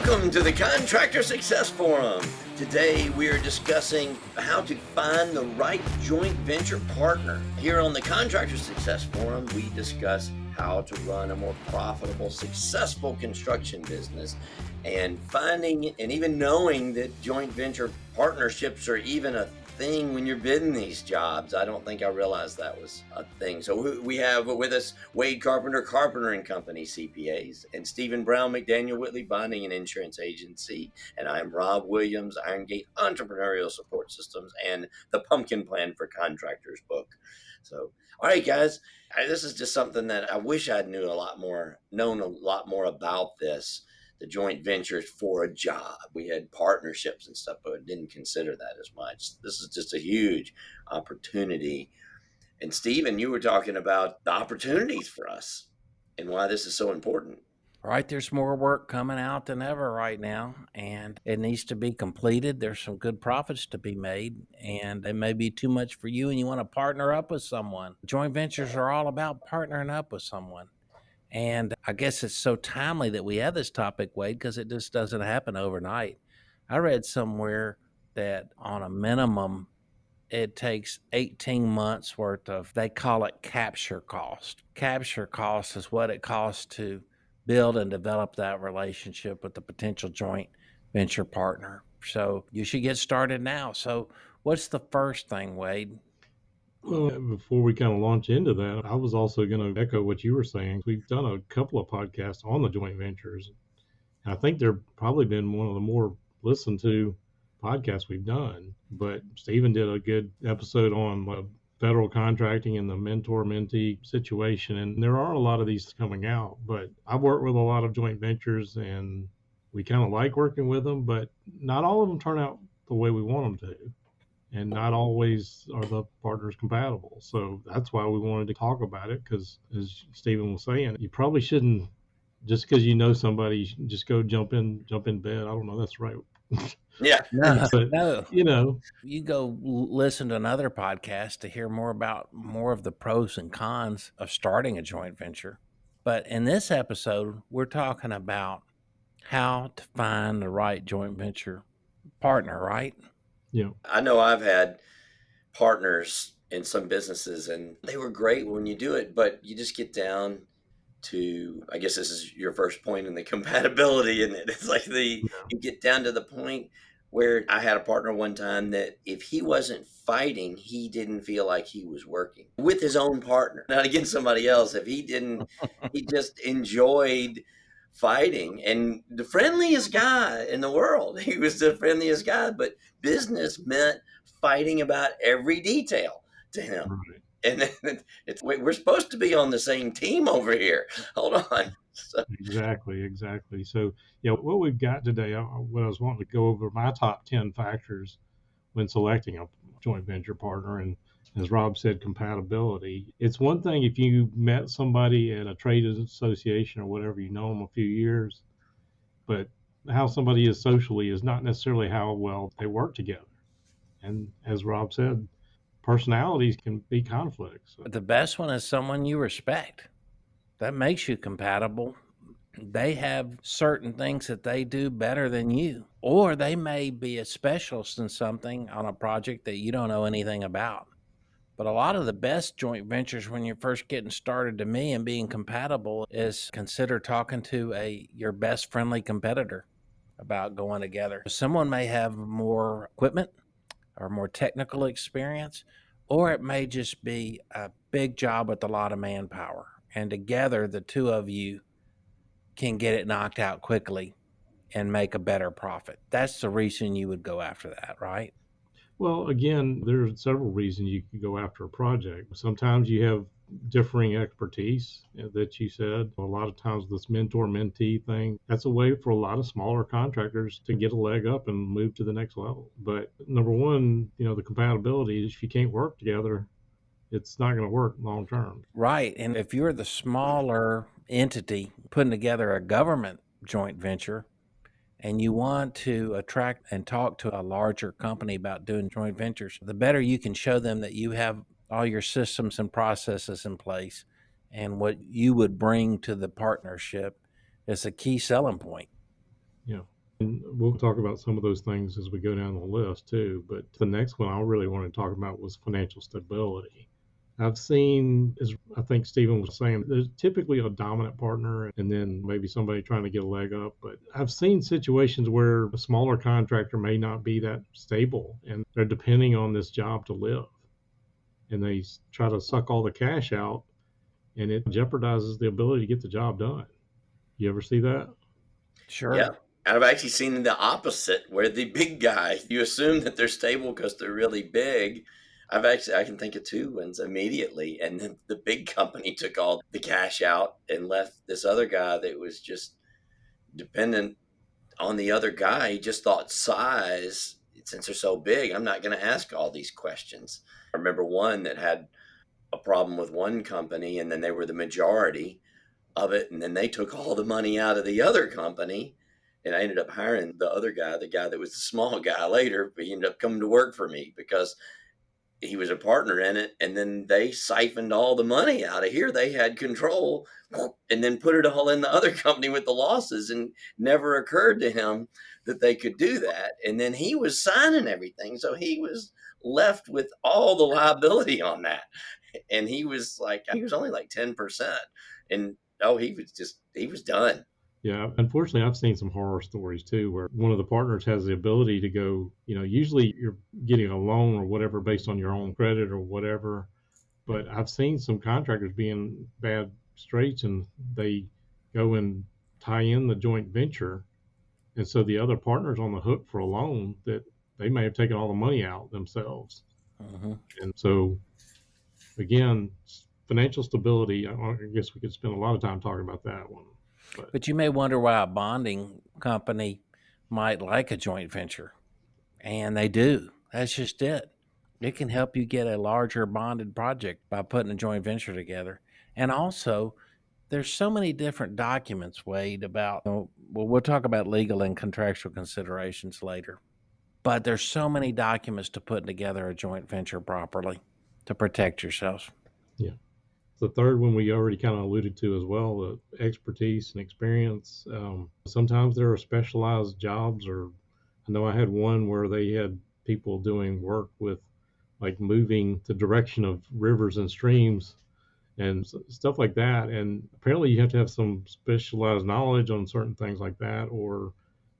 Welcome to the Contractor Success Forum. Today we are discussing how to find the right joint venture partner. Here on the Contractor Success Forum, we discuss how to run a more profitable, successful construction business, and finding and even knowing that joint venture partnerships are even a thing when you're bidding these jobs. I don't think I realized that was a thing. So we have with us Wade Carpenter, Carpenter and Company CPAs, and Stephen Brown, McDaniel Whitley Bonding and Insurance Agency, and I'm Rob Williams, Iron Gate Entrepreneurial Support Systems, and the Pumpkin Plan for Contractors book. So, all right, guys, this is just something that I wish I'd known a lot more about this. The joint ventures for a job. We had partnerships and stuff, but didn't consider that as much. This is just a huge opportunity. And Stephen, you were talking about the opportunities for us and why this is so important. Right, there's more work coming out than ever right now, and it needs to be completed. There's some good profits to be made, and it may be too much for you, and you want to partner up with someone. Joint ventures are all about partnering up with someone. And I guess it's so timely that we have this topic, Wade, because it just doesn't happen overnight. I read somewhere that on a minimum, it takes 18 months worth of, they call it capture cost. Capture cost is what it costs to build and develop that relationship with the potential joint venture partner. So you should get started now. So what's the first thing, Wade? Well, before we kind of launch into that, I was also going to echo what you were saying. We've done a couple of podcasts on the joint ventures. I think they've probably been one of the more listened to podcasts we've done. But Stephen did a good episode on federal contracting and the mentor-mentee situation. And there are a lot of these coming out. But I've worked with a lot of joint ventures, and we kind of like working with them, but not all of them turn out the way we want them to. And not always are the partners compatible. So that's why we wanted to talk about it, because as Stephen was saying, you probably shouldn't, just because you know somebody, just go jump in bed. I don't know, that's right. Yeah. But, No. You go listen to another podcast to hear more of the pros and cons of starting a joint venture. But in this episode, we're talking about how to find the right joint venture partner, right? Yeah. I know I've had partners in some businesses, and they were great when you do it, but you just get down to, I guess this is your first point in the compatibility, and it's like you get down to the point where I had a partner one time that if he wasn't fighting, he didn't feel like he was working with his own partner, not against somebody else. If he didn't, he just enjoyed fighting, and the friendliest guy in the world. He was the friendliest guy, but business meant fighting about every detail to him. Right. And we're supposed to be on the same team over here. Hold on. So. Exactly. So, what we've got today, what I was wanting to go over my top 10 factors when selecting a joint venture partner. And as Rob said, compatibility. It's one thing if you met somebody at a trade association or whatever, you know them a few years, but how somebody is socially is not necessarily how well they work together. And as Rob said, personalities can be conflicts. The best one is someone you respect. That makes you compatible. They have certain things that they do better than you, or they may be a specialist in something on a project that you don't know anything about. But a lot of the best joint ventures when you're first getting started, to me, and being compatible is consider talking to your best friendly competitor about going together. Someone may have more equipment or more technical experience, or it may just be a big job with a lot of manpower. And together, the two of you can get it knocked out quickly and make a better profit. That's the reason you would go after that, right? Well, again, there's several reasons you could go after a project. Sometimes you have differing expertise that you said. A lot of times this mentor-mentee thing, that's a way for a lot of smaller contractors to get a leg up and move to the next level. But number one, the compatibility is if you can't work together, it's not going to work long term. Right. And if you're the smaller entity putting together a government joint venture, and you want to attract and talk to a larger company about doing joint ventures, the better you can show them that you have all your systems and processes in place, and what you would bring to the partnership is a key selling point. Yeah. And we'll talk about some of those things as we go down the list too. But the next one I really wanted to talk about was financial stability. I've seen, as I think Stephen was saying, there's typically a dominant partner and then maybe somebody trying to get a leg up. But I've seen situations where a smaller contractor may not be that stable and they're depending on this job to live. And they try to suck all the cash out and it jeopardizes the ability to get the job done. You ever see that? Sure. Yeah. And I've actually seen the opposite where the big guy, you assume that they're stable because they're really big. I can think of two ones immediately. And then the big company took all the cash out and left this other guy that was just dependent on the other guy. He just thought size, since they're so big, I'm not going to ask all these questions. I remember one that had a problem with one company and then they were the majority of it. And then they took all the money out of the other company. And I ended up hiring the other guy, the guy that was the small guy later, but he ended up coming to work for me because he was a partner in it. And then they siphoned all the money out of here. They had control and then put it all in the other company with the losses, and never occurred to him that they could do that. And then he was signing everything. So he was left with all the liability on that. And he was only like 10%. And he was done. Yeah, unfortunately, I've seen some horror stories too, where one of the partners has the ability to go, usually you're getting a loan or whatever based on your own credit or whatever. But I've seen some contractors be in bad straits and they go and tie in the joint venture. And so the other partner's on the hook for a loan that they may have taken all the money out themselves. Mm-hmm. And so, again, financial stability, I guess we could spend a lot of time talking about that one. But you may wonder why a bonding company might like a joint venture. And they do. That's just it. It can help you get a larger bonded project by putting a joint venture together. And also, there's so many different documents, Wade, about, we'll talk about legal and contractual considerations later. But there's so many documents to put together a joint venture properly to protect yourselves. Yeah. The third one we already kind of alluded to as well, the expertise and experience. Sometimes there are specialized jobs, or I know I had one where they had people doing work with like moving the direction of rivers and streams and stuff like that. And apparently you have to have some specialized knowledge on certain things like that, or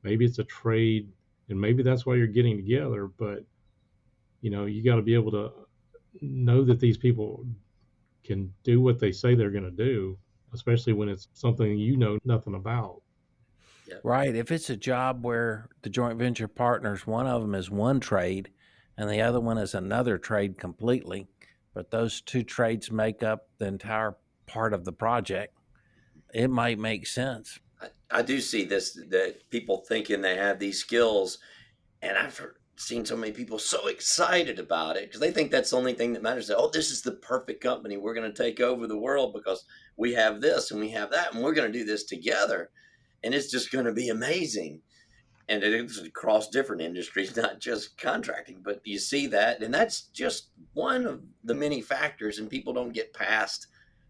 maybe it's a trade and maybe that's why you're getting together. But, you got to be able to know that these people can do what they say they're going to do, especially when it's something you know nothing about. Yeah. Right. If it's a job where the joint venture partners, one of them is one trade and the other one is another trade completely, but those two trades make up the entire part of the project, it might make sense. I do see this, that people thinking they have these skills, and I've seen so many people so excited about it because they think that's the only thing that matters. Oh, this is the perfect company. We're going to take over the world because we have this and we have that, and we're going to do this together, and it's just going to be amazing. And it's across different industries, not just contracting, but you see that, and that's just one of the many factors, and people don't get past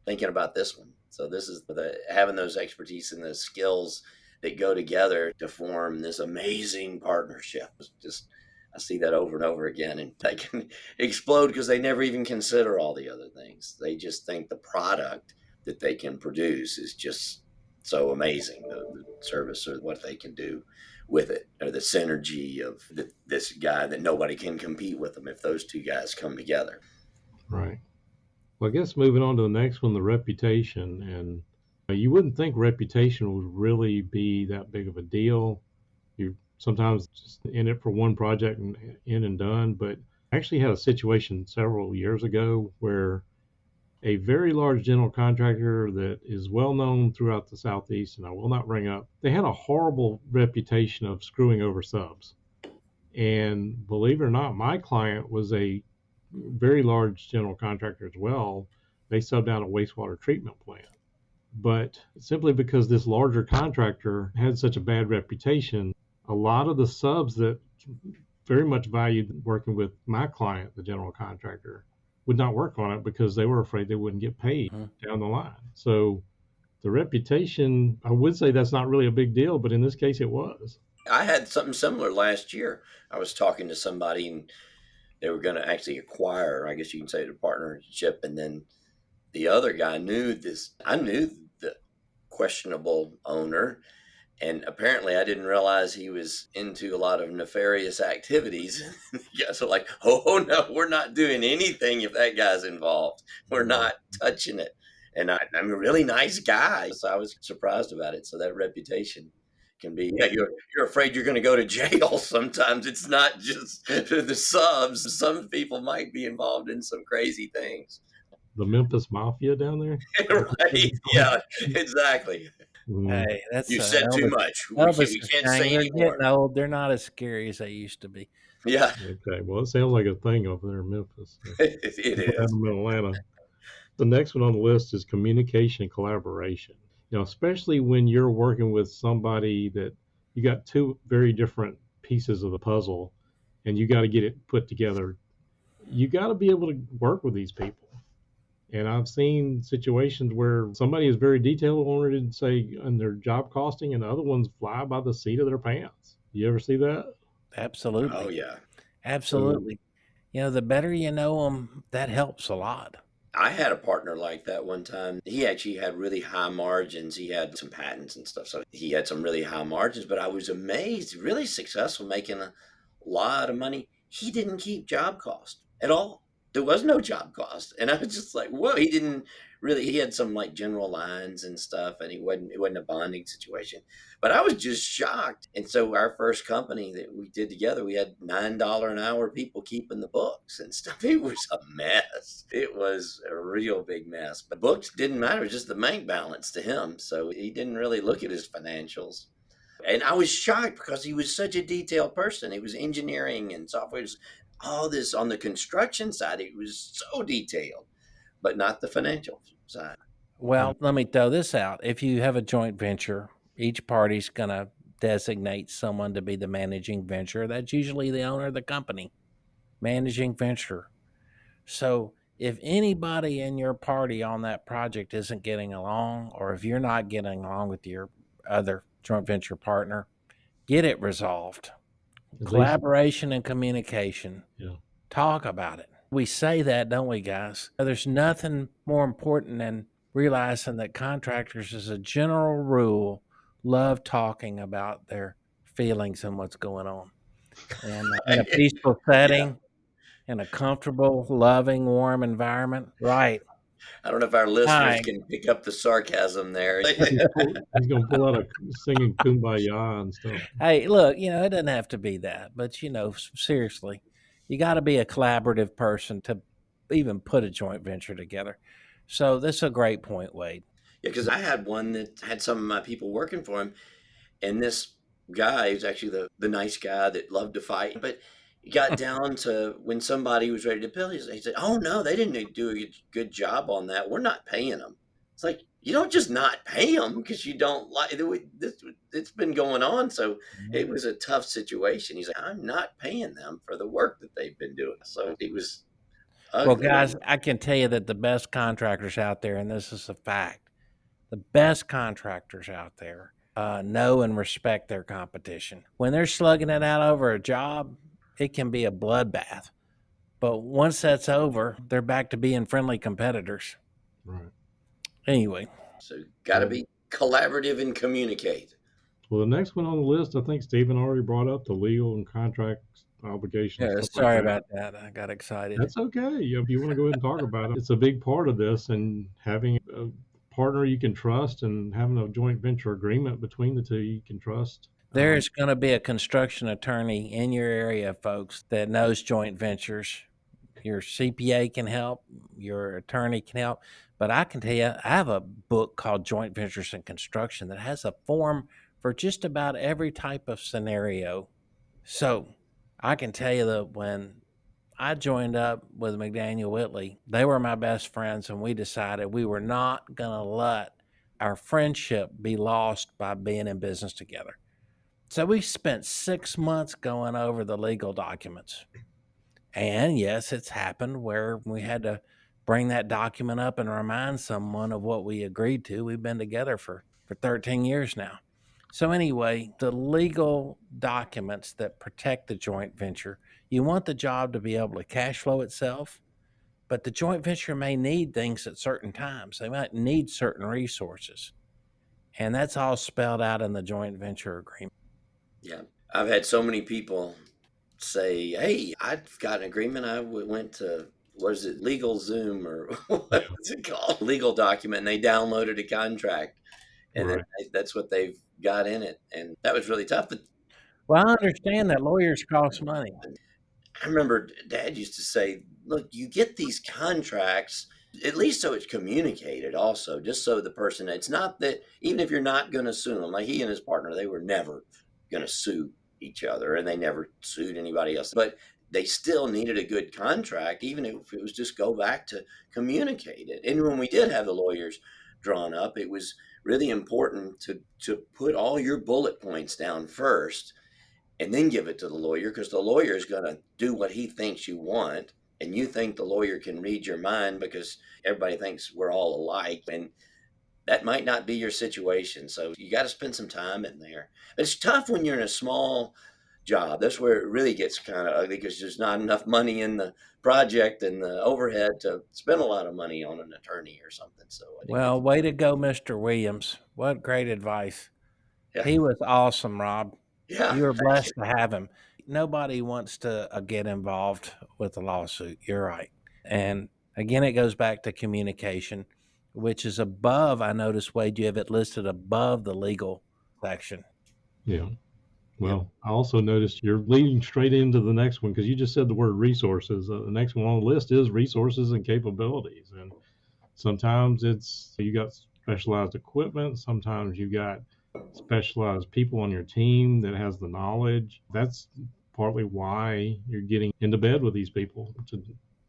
thinking about this one. So this is having those expertise and those skills that go together to form this amazing partnership. It's just, I see that over and over again, and they can explode because they never even consider all the other things. They just think the product that they can produce is just so amazing, the service or what they can do with it, or the synergy of this guy, that nobody can compete with them if those two guys come together. Right. Well, I guess moving on to the next one, the reputation. And you wouldn't think reputation would really be that big of a deal. You're sometimes just in it for one project and in and done. But I actually had a situation several years ago where a very large general contractor that is well known throughout the Southeast, and I will not bring up, they had a horrible reputation of screwing over subs. And believe it or not, my client was a very large general contractor as well. They subbed out a wastewater treatment plant. But simply because this larger contractor had such a bad reputation, a lot of the subs that very much valued working with my client, the general contractor, would not work on it because they were afraid they wouldn't get paid down the line. So The reputation, I would say that's not really a big deal, but in this case, it was. I had something similar last year. I was talking to somebody and they were going to actually acquire, I guess you can say, the partnership. And then the other guy knew this. I knew the questionable owner. And apparently, I didn't realize he was into a lot of nefarious activities. Yeah, so like, oh no, we're not doing anything if that guy's involved. We're not touching it. And I'm a really nice guy, so I was surprised about it. So that reputation can be, yeah, you're afraid you're going to go to jail. Sometimes it's not just the subs. Some people might be involved in some crazy things. The Memphis Mafia down there. Right? Yeah, exactly. Hey, that's You said too Elvis. much. Elvis We is can't saying say they're anymore. getting old. They're not as scary as they used to be. Yeah, Okay, well, it sounds like a thing over there in Memphis. it People have is. them in Atlanta. The next one on the list is communication and collaboration. Especially when you're working with somebody that you got two very different pieces of the puzzle and you got to get it put together. You got to be able to work with these people. And I've seen situations where somebody is very detail oriented, say, in their job costing, and the other ones fly by the seat of their pants. You ever see that? Absolutely. Oh yeah. Absolutely. The better you know them, that helps a lot. I had a partner like that one time. He actually had really high margins. He had some patents and stuff. So he had some really high margins, but I was amazed, really successful, making a lot of money. He didn't keep job cost at all. There was no job cost. And I was just like, whoa, he didn't really, he had some like general lines and stuff, and it wasn't a bonding situation. But I was just shocked. And so our first company that we did together, we had $9 an hour people keeping the books and stuff. It was a mess. It was a real big mess. But books didn't matter, just the bank balance to him. So he didn't really look at his financials. And I was shocked because he was such a detailed person. He was engineering and software, all this on the construction side. It was so detailed, but not the financial side. Well, let me throw this out. If you have a joint venture, each party's going to designate someone to be the managing venture. That's usually the owner of the company, managing venture. So if anybody in your party on that project isn't getting along, or if you're not getting along with your other joint venture partner, get it resolved. At least, Collaboration and communication. yeah. Talk about it. We say that, don't we, guys? There's nothing more important than realizing that contractors, as a general rule, love talking about their feelings and what's going on. And in a peaceful setting, in a comfortable, loving, warm environment. Right. I don't know if our listeners Hi. can pick up the sarcasm there. He's going to pull out a singing kumbaya and stuff. Hey, look, it doesn't have to be that, but seriously, you got to be a collaborative person to even put a joint venture together. So this is a great point, Wade. Yeah, because I had one that had some of my people working for him, and this guy was actually the nice guy that loved to fight, but it got down to when somebody was ready to bill, he said, "Oh no, they didn't do a good job on that. We're not paying them." It's like you don't just not pay them because you don't like this. It's been going on, so it was a tough situation. He's like, "I'm not paying them for the work that they've been doing." So it was Well, ugly. guys, I can tell you that the best contractors out there, and this is a fact, the best contractors out there know and respect their competition. When they're slugging it out over a job, it can be a bloodbath. But once that's over, they're back to being friendly competitors. Right. Anyway. So got to be collaborative and communicate. Well, the next one on the list, I think Stephen already brought up the legal and contract obligations. Yeah, Stuff sorry like that. about that. I got excited. That's okay. If you want to go ahead and talk about it, it's a big part of this, and having a partner you can trust and having a joint venture agreement between the two you can trust. There's going to be a construction attorney in your area, folks, that knows joint ventures. Your CPA can help, your attorney can help. But I can tell you, I have a book called Joint Ventures in Construction that has a form for just about every type of scenario. So I can tell you that when I joined up with McDaniel Whitley, they were my best friends, and we decided we were not going to let our friendship be lost by being in business together. So we spent 6 months going over the legal documents. And yes, it's happened where we had to bring that document up and remind someone of what we agreed to. We've been together for 13 years now. So anyway, the legal documents that protect the joint venture, you want the job to be able to cash flow itself, but the joint venture may need things at certain times. They might need certain resources. And that's all spelled out in the joint venture agreement. Yeah. I've had so many people say, "Hey, I've got an agreement. Went to, what is it, Legal Zoom, or Yeah. what's it called? Legal document, and they downloaded a contract, and then Right. that's what they've got in it." And that was really tough. But Well, I understand that lawyers cost money. I remember Dad used to say, "Look, you get these contracts at least so it's communicated, also, just so the person. It's not that even if you're not going to sue them, like he and his partner, they were never going to sue each other, and they never sued anybody else. But they still needed a good contract, even if it was just go back to communicate it. And when we did have the lawyers drawn up, it was really important to put all your bullet points down first and then give it to the lawyer, because the lawyer is going to do what he thinks you want, and you think the lawyer can read your mind because everybody thinks we're all alike, and that might not be your situation. So you got to spend some time in there. It's tough when you're in a small job. That's where it really gets kind of ugly, because there's not enough money in the project and the overhead to spend a lot of money on an attorney or something. So it gets, Well, way to go, Mr. Williams. What great advice. yeah, He was awesome, Rob. yeah, You were thank you. blessed to have him. Nobody wants to get involved with a lawsuit. You're right. And again, it goes back to communication, which is above. I noticed, Wade, you have it listed above the legal section. Yeah. Yep. Well, I also noticed you're leading straight into the next one because you just said the word resources. The next one on the list is resources and capabilities. And sometimes it's you got specialized equipment, sometimes you got specialized people on your team that has the knowledge. That's partly why you're getting into bed with these people to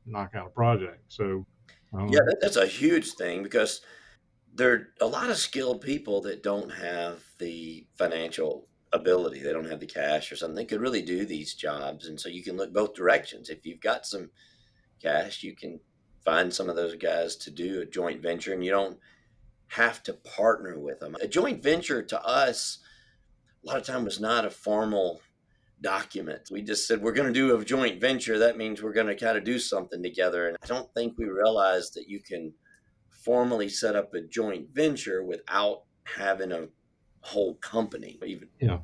knock out a project. So, Yeah, um, that's a huge thing, because there are a lot of skilled people that don't have the financial ability. They don't have the cash or something. They could really do these jobs. And so you can look both directions. If you've got some cash, you can find some of those guys to do a joint venture, and you don't have to partner with them. A joint venture to us, a lot of time, was not a formal document. We just said, we're going to do a joint venture. That means we're going to kind of do something together. And I don't think we realized that you can formally set up a joint venture without having a whole company. Even yeah,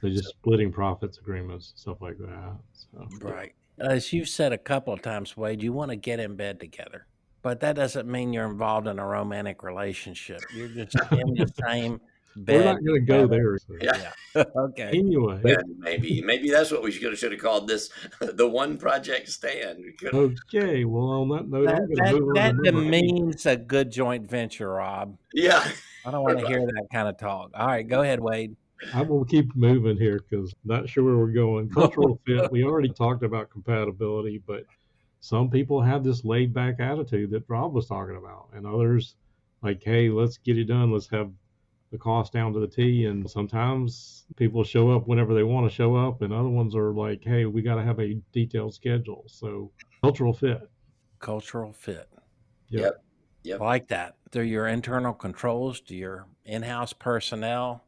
they're just so, splitting profits agreements, stuff like that. So, yeah, Right. As you've said a couple of times, Wade, you want to get in bed together. But that doesn't mean you're involved in a romantic relationship. You're just in the same we're bed not going to go together. there. So. yeah. Yeah. Okay. Anyway, And maybe that's what we should have called this, the one project stand. okay. Well, on that note, That I'm going to that move on to that number 8. demeans a good joint venture, Rob. Yeah. I don't want to hear that kind of talk. All right, go ahead, Wade. I will keep moving here because not sure where we're going. Cultural fit. We already talked about compatibility, but some people have this laid back attitude that Rob was talking about, and others like, hey, let's get it done. Let's have the cost down to the T. And sometimes people show up whenever they want to show up, and other ones are like, hey, we got to have a detailed schedule. So cultural fit. Cultural fit. Yep. Yep. Yep. Like that. Through your internal controls to your in-house personnel.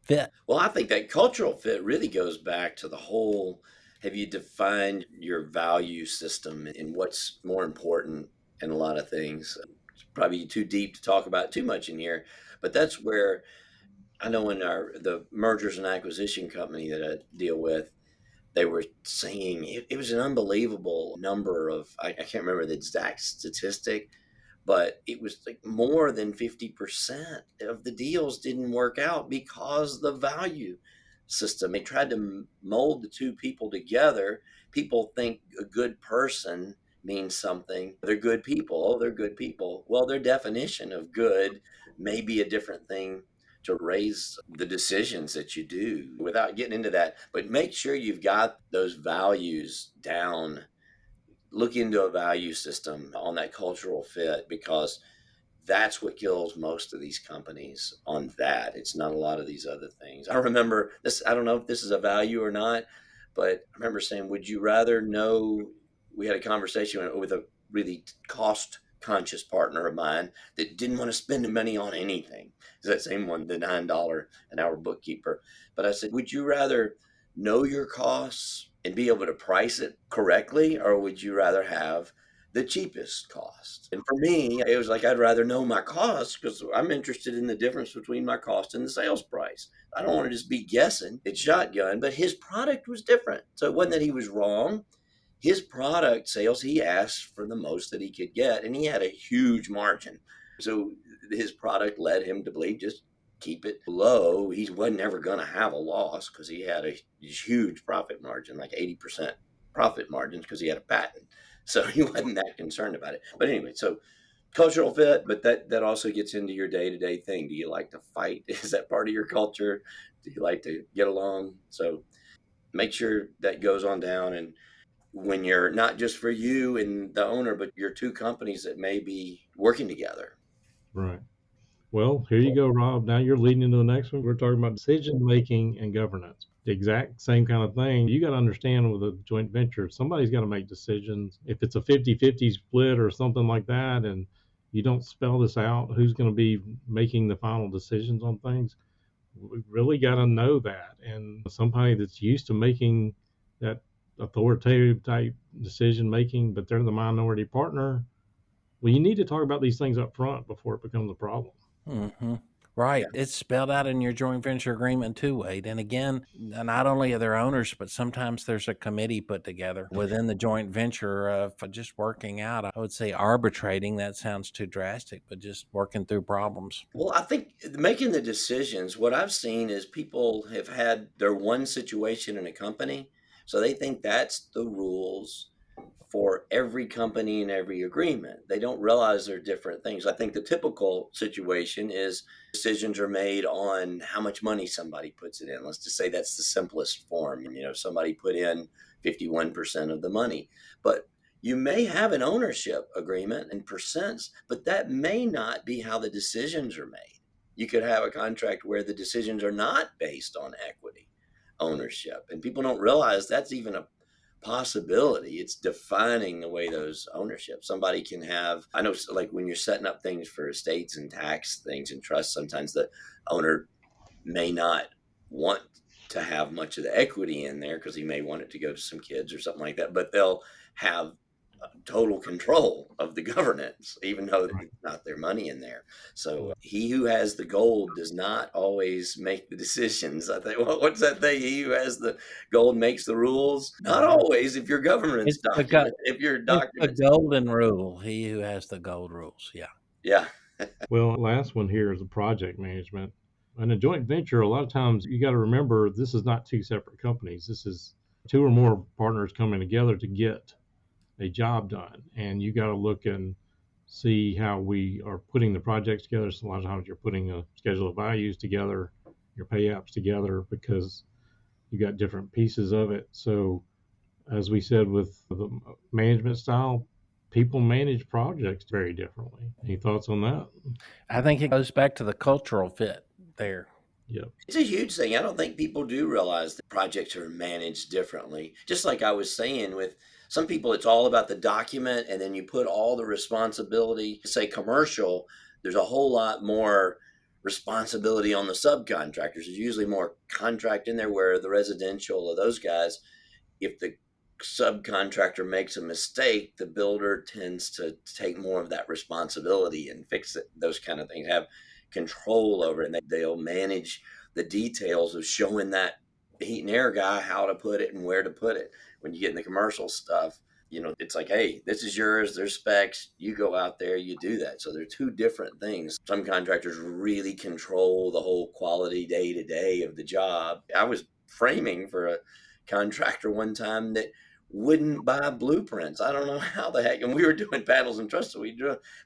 Fit. Well, I think that cultural fit really goes back to the whole, have you defined your value system and what's more important in a lot of things? It's probably too deep to talk about too much in here, but that's where I know in the mergers and acquisition company that I deal with, they were saying it was an unbelievable number of, I can't remember the exact statistic, but it was like more than 50% of the deals didn't work out because the value system. They tried to mold the two people together. People think a good person means something. They're good people. Oh, they're good people. Well, their definition of good may be a different thing to raise the decisions that you do, without getting into that. But make sure you've got those values down. Look into a value system on that cultural fit, because that's what kills most of these companies on that. It's not a lot of these other things. I remember this, I don't know if this is a value or not, but I remember saying, would you rather know, we had a conversation with really cost conscious partner of mine that didn't want to spend the money on anything. It's that same one, the $9 an hour bookkeeper. But I said, would you rather know your costs and be able to price it correctly, or would you rather have the cheapest cost? And for me, it was like I'd rather know my costs because I'm interested in the difference between my cost and the sales price. I don't want to just be guessing. It's shotgun, but his product was different. So it wasn't that he was wrong. His product sales, he asked for the most that he could get, and he had a huge margin. So his product led him to believe just keep it low. He wasn't ever going to have a loss because he had a huge profit margin, like 80% profit margins, because he had a patent. So he wasn't that concerned about it. But anyway, so cultural fit, but that also gets into your day-to-day thing. Do you like to fight? Is that part of your culture? Do you like to get along? So make sure that goes on down. And when you're not just for you and the owner, but your two companies that may be working together. Right. Well, here you go, Rob. Now you're leading into the next one. We're talking about decision making and governance. The exact same kind of thing. You got to understand with a joint venture, somebody's got to make decisions. If it's a 50-50 split or something like that, and you don't spell this out, who's going to be making the final decisions on things? We really got to know that. And somebody that's used to making that authoritative type decision making, but they're the minority partner. Well, you need to talk about these things up front before it becomes a problem. Mm-hmm. Right. Yeah. It's spelled out in your joint venture agreement too, Wade. And again, not only are there owners, but sometimes there's a committee put together within the joint venture for just working out. I would say arbitrating, that sounds too drastic, but just working through problems. Well, I think making the decisions, what I've seen is people have had their one situation in a company. So they think that's the rules for every company and every agreement. They don't realize they're different things. I think the typical situation is decisions are made on how much money somebody puts it in. Let's just say that's the simplest form. Somebody put in 51% of the money. But you may have an ownership agreement and percents, but that may not be how the decisions are made. You could have a contract where the decisions are not based on equity ownership, and people don't realize that's even a possibility. It's defining the way those ownership. Somebody can have, I know, like when you're setting up things for estates and tax things and trusts, sometimes the owner may not want to have much of the equity in there because he may want it to go to some kids or something like that, but they'll have total control of the governance, even though it's not their money in there. So he who has the gold does not always make the decisions. I think, well, what's that thing? He who has the gold makes the rules. Not always. If your government's document, if your document, the golden rule, he who has the gold rules. Yeah. Yeah. Well, last one here is the project management. In a joint venture, a lot of times you got to remember this is not two separate companies. This is two or more partners coming together to get a job done. And you got to look and see how we are putting the projects together. So a lot of times you're putting a schedule of values together, your pay apps together, because you got different pieces of it. So as we said with the management style, people manage projects very differently. Any thoughts on that? I think it goes back to the cultural fit there. Yep. It's a huge thing. I don't think people do realize that projects are managed differently. Just like I was saying, with some people, it's all about the document, and then you put all the responsibility. Say commercial, there's a whole lot more responsibility on the subcontractors. There's usually more contract in there, where the residential of those guys, if the subcontractor makes a mistake, the builder tends to take more of that responsibility and fix it. Those kind of things, have control over it, and they'll manage the details of showing that heat and air guy how to put it and where to put it. When you get in the commercial stuff, it's like, hey, this is yours, there's specs, you go out there, you do that. So they're two different things. Some contractors really control the whole quality day to day of the job. I was framing for a contractor one time that wouldn't buy blueprints. I don't know how the heck, and we were doing panels and trusses,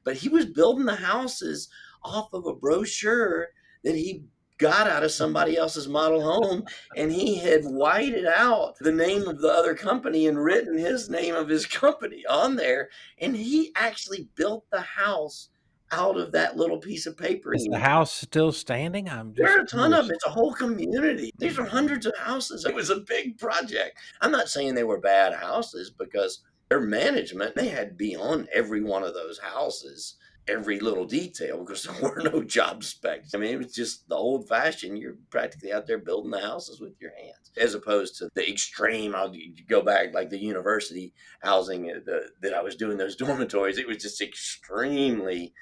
but he was building the houses off of a brochure that he got out of somebody else's model home, and he had whited out the name of the other company and written his name of his company on there, and he actually built the house out of that little piece of paper. Is the house still standing? There are a ton of them. It's a whole community. These are hundreds of houses. It was a big project. I'm not saying they were bad houses, because Their management, they had to be on every one of those houses, every little detail, because there were no job specs. I mean, it was just the old fashioned. You're practically out there building the houses with your hands, as opposed to the extreme. I'll go back like the university housing that I was doing, those dormitories. It was just extremely,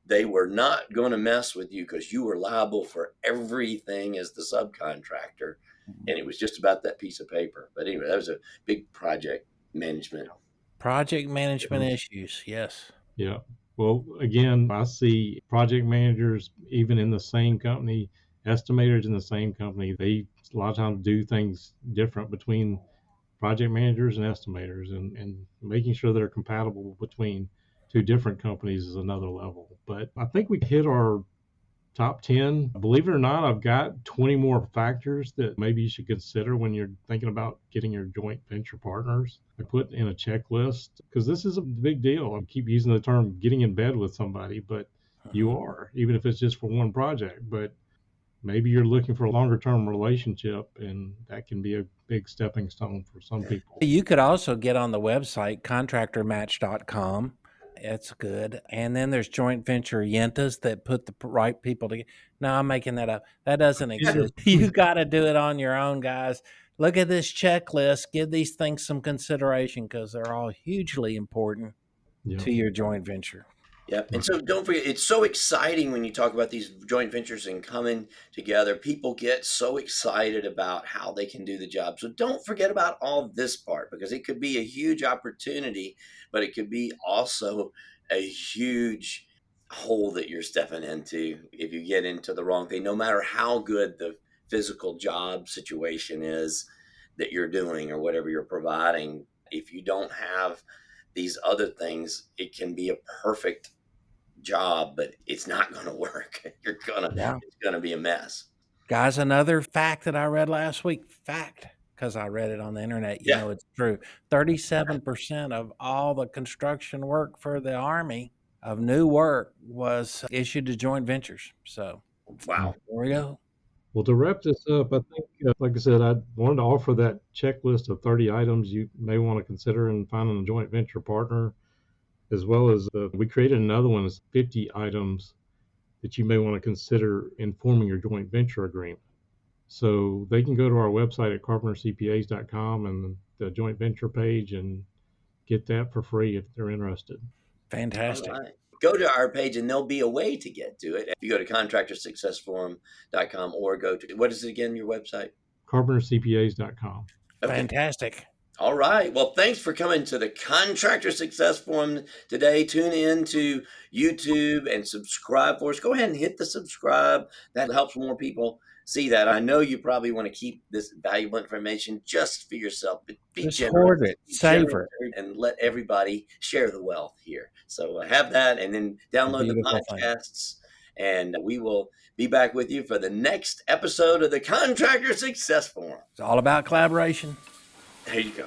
they were not going to mess with you because you were liable for everything as the subcontractor. And it was just about that piece of paper. But anyway, that was a big project management. Project management issues, yes. Yeah. Well, again, I see project managers, even in the same company, estimators in the same company, they a lot of times do things different between project managers and estimators, and making sure they're compatible between two different companies is another level. But I think we hit our top 10. Believe it or not, I've got 20 more factors that maybe you should consider when you're thinking about getting your joint venture partners. I put in a checklist because this is a big deal. I keep using the term getting in bed with somebody, but you are, even if it's just for one project. But maybe you're looking for a longer term relationship, and that can be a big stepping stone for some people. You could also get on the website contractormatch.com. It's good. And then there's joint venture yentas that put the right people together. No, I'm making that up. That doesn't exist. You got to do it on your own, guys. Look at this checklist. Give these things some consideration because they're all hugely important to your joint venture. Yep. And so don't forget, it's so exciting when you talk about these joint ventures and coming together. People get so excited about how they can do the job. So don't forget about all this part, because it could be a huge opportunity, but it could be also a huge hole that you're stepping into if you get into the wrong thing, no matter how good the physical job situation is that you're doing or whatever you're providing. If you don't have these other things, it can be a perfect job, but it's not going to work. It's going to be a mess. Guys, another fact that I read last week, because I read it on the internet, you know it's true. 37% of all the construction work for the Army of new work was issued to joint ventures. So, wow. There we go. Well, to wrap this up, I think, like I said, I wanted to offer that checklist of 30 items you may want to consider in finding a joint venture partner, as well as we created another one as 50 items that you may want to consider in forming your joint venture agreement. So they can go to our website at carpentercpas.com and the joint venture page and get that for free if they're interested. Fantastic. All right. Go to our page and there'll be a way to get to it. If you go to contractorsuccessforum.com or go to, what is it again, your website? carpentercpas.com. Okay. Fantastic. All right. Well, thanks for coming to the Contractor Success Forum today. Tune in to YouTube and subscribe for us. Go ahead and hit the subscribe. That helps more people see that. I know you probably want to keep this valuable information just for yourself, but be Just generous. hoard it, Be savor generous, and let everybody share the wealth here. So have that, and then download the Beautiful thing. podcasts, and we will be back with you for the next episode of the Contractor Success Forum. It's all about collaboration. There you go.